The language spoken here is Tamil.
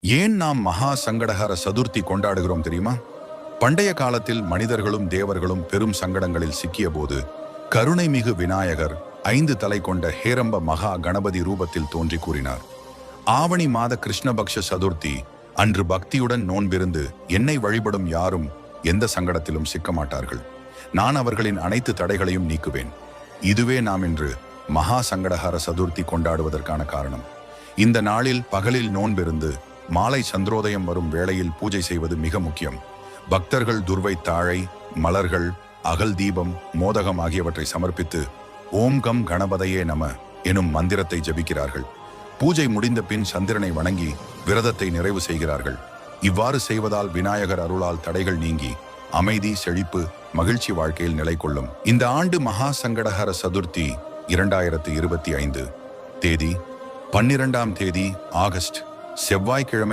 ஏன் நாம் மகா சங்கடஹர சதுர்த்தி கொண்டாடுகிறோம் தெரியுமா? பண்டைய காலத்தில் மனிதர்களும் தேவர்களும் பெரும் சங்கடங்களில் சிக்கிய போது கருணை மிகு விநாயகர் 5 தலை கொண்ட ஹேரம்ப மகா கணபதி ரூபத்தில் தோன்றி கூறினார், ஆவணி மாத கிருஷ்ணபக்ஷ சதுர்த்தி அன்று பக்தியுடன் நோன்பிருந்து என்னை வழிபடும் யாரும் எந்த சங்கடத்திலும் சிக்க மாட்டார்கள். நான் அவர்களின் அனைத்து தடைகளையும் நீக்குவேன். இதுவே நாம் இன்று மகா சங்கடஹர சதுர்த்தி கொண்டாடுவதற்கான காரணம். இந்த நாளில் பகலில் நோன்பிருந்து மாலை சந்திரோதயம் வரும் வேளையில் பூஜை செய்வது மிக முக்கியம். பக்தர்கள் துர்வை தாழை, மலர்கள், அகல் தீபம், மோதகம் ஆகியவற்றை சமர்ப்பித்து ஓம் கம் கணபதையே நம எனும் மந்திரத்தை ஜபிக்கிறார்கள். பூஜை முடிந்த பின் சந்திரனை வணங்கி விரதத்தை நிறைவு செய்கிறார்கள். இவ்வாறு செய்வதால் விநாயகர் அருளால் தடைகள் நீங்கி அமைதி, செழிப்பு, மகிழ்ச்சி வாழ்க்கையில் நிலை கொள்ளும். இந்த ஆண்டு மகா சங்கடஹர சதுர்த்தி 2025 தேதி 12ஆம் தேதி ஆகஸ்ட் செவ்வாய்க்கிழமை